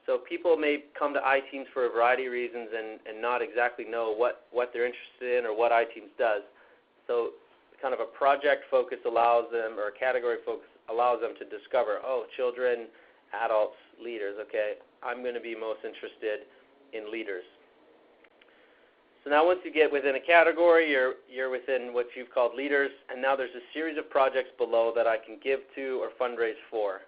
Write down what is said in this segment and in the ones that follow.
So people may come to iTeams for a variety of reasons and not exactly know what they're interested in or what iTeams does. So kind of a project focus allows them, or a category focus allows them to discover, oh, children, adults, leaders. Okay, I'm going to be most interested in leaders. So now once you get within a category, you're within what you've called leaders, and now there's a series of projects below that I can give to or fundraise for.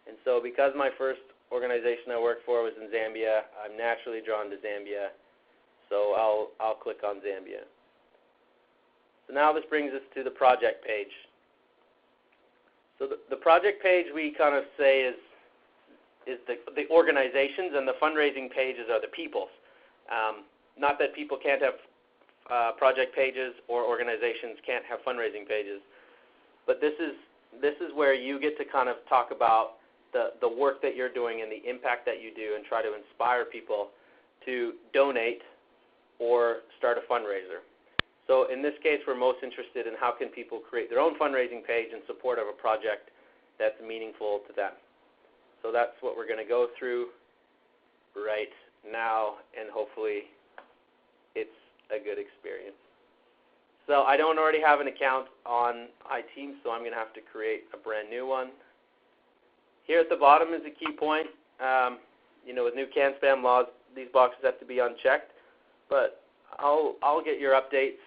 And so because my first organization I worked for was in Zambia, I'm naturally drawn to Zambia, so I'll click on Zambia. So now this brings us to the project page. So the project page we kind of say is the organizations, and the fundraising pages are the people's. Not that people can't have project pages or organizations can't have fundraising pages, but this is where you get to kind of talk about the work that you're doing and the impact that you do, and try to inspire people to donate or start a fundraiser. So in this case, we're most interested in how can people create their own fundraising page in support of a project that's meaningful to them. So that's what we're going to go through right now, and hopefully it's a good experience. So I don't already have an account on iTeams, so I'm going to have to create a brand new one. Here at the bottom is a key point. With new CAN spam laws, these boxes have to be unchecked, but I'll get your updates.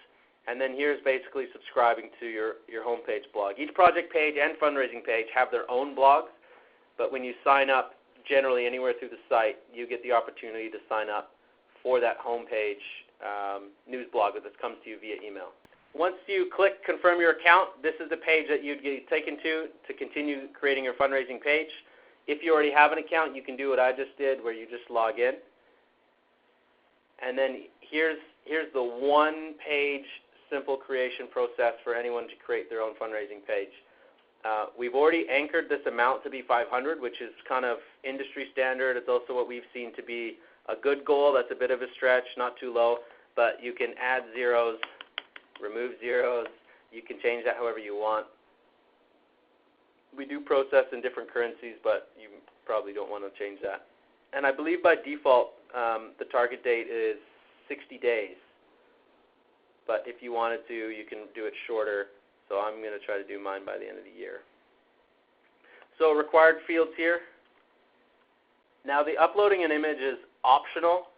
And then here's basically subscribing to your homepage blog. Each project page and fundraising page have their own blogs, but when you sign up generally anywhere through the site, you get the opportunity to sign up for that homepage news blog that comes to you via email. Once you click confirm your account, this is the page that you'd get taken to continue creating your fundraising page. If you already have an account, you can do what I just did, where you just log in. And then here's the one-page simple creation process for anyone to create their own fundraising page. We've already anchored this amount to be 500, which is kind of industry standard. It's also what we've seen to be a good goal. That's a bit of a stretch, not too low, but you can add zeros, remove zeros. You can change that however you want. We do process in different currencies, but you probably don't want to change that. And I believe by default, the target date is 60 days. But if you wanted to, you can do it shorter. So I'm going to try to do mine by the end of the year. So required fields here. Now the uploading an image is optional.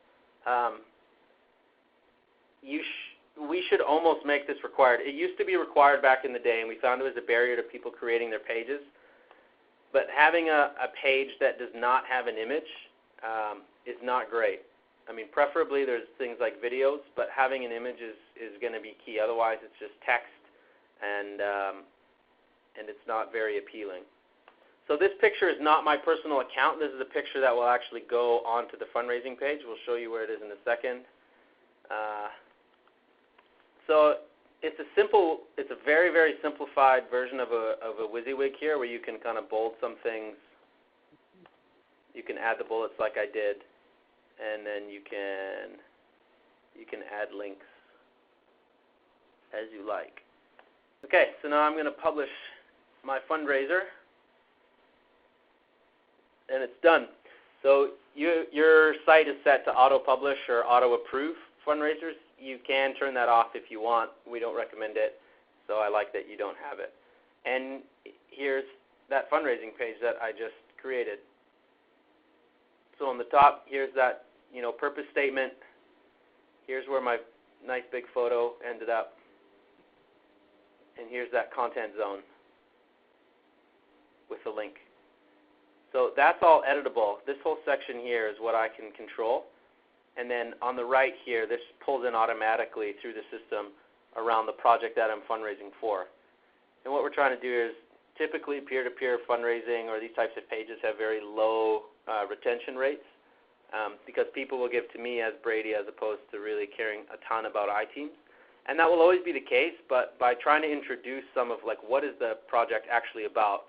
We should almost make this required. It used to be required back in the day, and we found it was a barrier to people creating their pages. But having a page that does not have an image is not great. I mean, preferably there's things like videos, but having an image is going to be key. Otherwise, it's just text, and it's not very appealing. So this picture is not my personal account. This is a picture that will actually go onto the fundraising page. We'll show you where it is in a second. So it's a very, very simplified version of a WYSIWYG here, where you can kind of bold some things. You can add the bullets like I did, and then you can add links as you like. Okay, so now I'm going to publish my fundraiser, and it's done. So your site is set to auto-publish or auto-approve fundraisers. You can turn that off if you want. We don't recommend it, so I like that you don't have it. And here's that fundraising page that I just created. So on the top, here's that purpose statement. Here's where my nice big photo ended up. And here's that content zone with the link. So that's all editable. This whole section here is what I can control. And then on the right here, this pulls in automatically through the system around the project that I'm fundraising for. And what we're trying to do is, typically peer-to-peer fundraising or these types of pages have very low retention rates because people will give to me as Brady as opposed to really caring a ton about iTeams. And that will always be the case, but by trying to introduce some of what is the project actually about,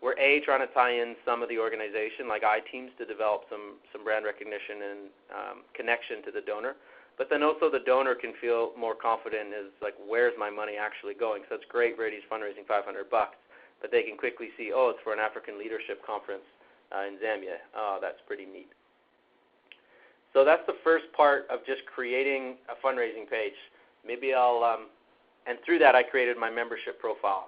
we're trying to tie in some of the organization like iTeams to develop some brand recognition and connection to the donor. But then also the donor can feel more confident as where's my money actually going? So it's great Brady's fundraising $500, but they can quickly see, oh, it's for an African leadership conference in Zambia. Oh, that's pretty neat. So that's the first part of just creating a fundraising page. Maybe I'll, and through that I created my membership profile.